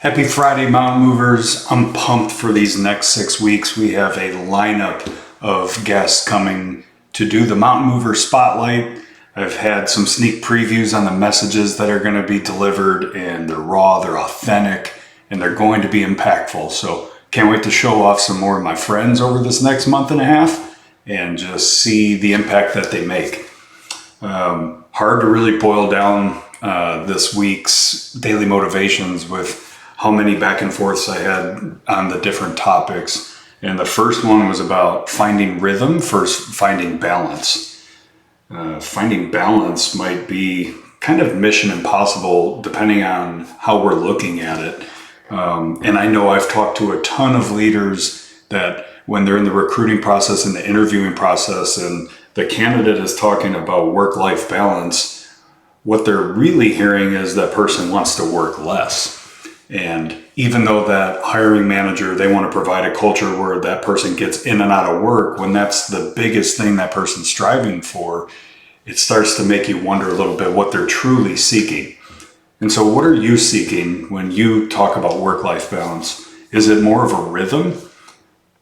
Happy Friday, Mountain Movers. I'm pumped for these next 6 weeks. We have a lineup of guests coming to do the Mountain Mover Spotlight. I've had some sneak previews on the messages that are going to be delivered, and they're raw, they're authentic, and they're going to be impactful. So can't wait to show off some more of my friends over this next month and a half and just see the impact that they make. Hard to really boil down this week's daily motivations with how many back and forths I had on the different topics. And the first one was about finding rhythm versus finding balance. Finding balance might be kind of mission impossible depending on how we're looking at it. And I know I've talked to a ton of leaders that when they're in the recruiting process and the interviewing process and the candidate is talking about work-life balance, what they're really hearing is that person wants to work less. And even though that hiring manager, they want to provide a culture where that person gets in and out of work, when that's the biggest thing that person's striving for, it starts to make you wonder a little bit what they're truly seeking. And so what are you seeking when you talk about work-life balance? Is it more of a rhythm?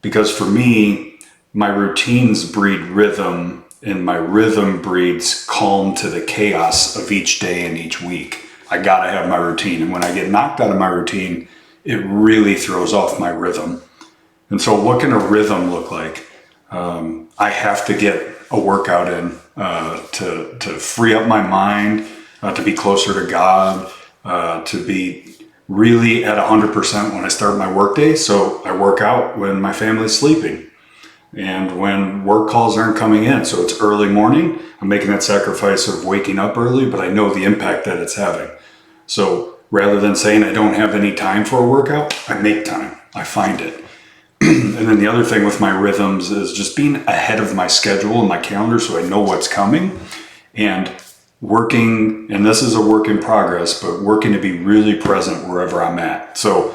Because for me, my routines breed rhythm, and my rhythm breeds calm to the chaos of each day and each week. I gotta have my routine. And when I get knocked out of my routine, it really throws off my rhythm. And so what can a rhythm look like? I have to get a workout in to free up my mind, to be closer to God, to be really at 100% when I start my workday. So I work out when my family's sleeping and when work calls aren't coming in. So it's early morning. I'm making that sacrifice of waking up early, but I know the impact that it's having. So rather than saying I don't have any time for a workout, I make time. I find it. And then the other thing with my rhythms is just being ahead of my schedule and my calendar so I know what's coming, and working, and this is a work in progress, but working to be really present wherever I'm at. So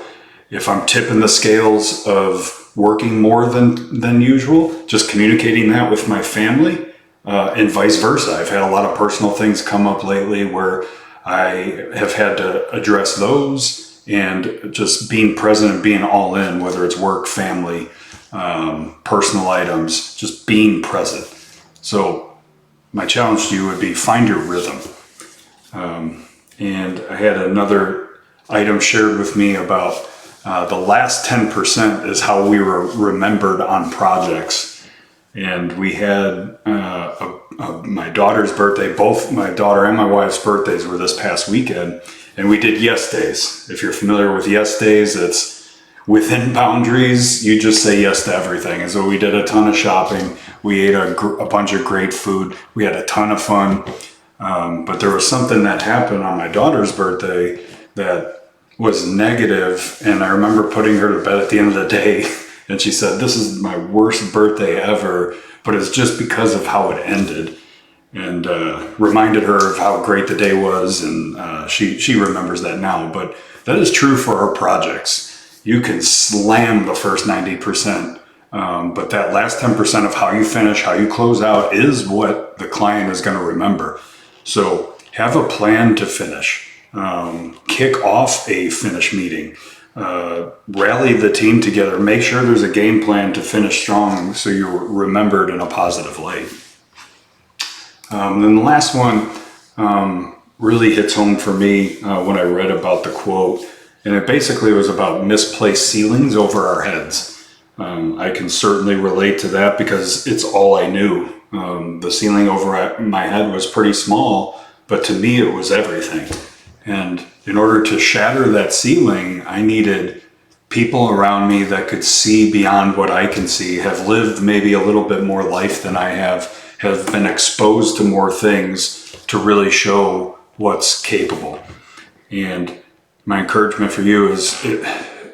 if I'm tipping the scales of working more than usual, just communicating that with my family, and vice versa. I've had a lot of personal things come up lately where I have had to address those, and just being present and being all in, whether it's work, family, personal items, just being present. So my challenge to you would be find your rhythm. And I had another item shared with me about the last 10% is how we were remembered on projects. And we had my daughter's birthday, both my daughter and my wife's birthdays were this past weekend, and we did yes days. If you're familiar with yes days, it's within boundaries, you just say yes to everything. And so we did a ton of shopping, we ate a bunch of great food, we had a ton of fun, but there was something that happened on my daughter's birthday that was negative, and I remember putting her to bed at the end of the day, and she said, "This is my worst birthday ever," but it's just because of how it ended, and reminded her of how great the day was, and she remembers that now. But that is true for our projects. You can slam the first 90%, but that last 10% of how you finish, how you close out is what the client is going to remember. So have a plan to finish. Kick off a finish meeting. Rally the team together. Make sure there's a game plan to finish strong so you're remembered in a positive light. Then the last one really hits home for me when I read about the quote, and it basically was about misplaced ceilings over our heads. I can certainly relate to that because it's all I knew. The ceiling over my head was pretty small, but to me it was everything. And in order to shatter that ceiling, I needed people around me that could see beyond what I can see, have lived maybe a little bit more life than I have been exposed to more things to really show what's capable. And my encouragement for you is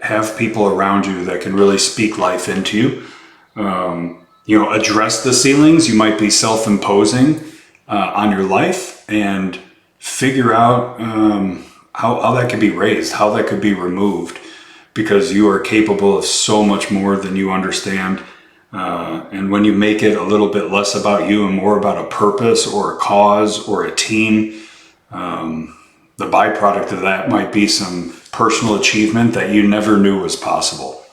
have people around you that can really speak life into you. Address the ceilings you might be self-imposing on your life, and figure out how that could be raised, how that could be removed, because you are capable of so much more than you understand. And when you make it a little bit less about you and more about a purpose or a cause or a team, the byproduct of that might be some personal achievement that you never knew was possible.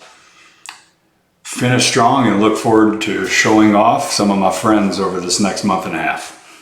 Finish strong and look forward to showing off some of my friends over this next month and a half.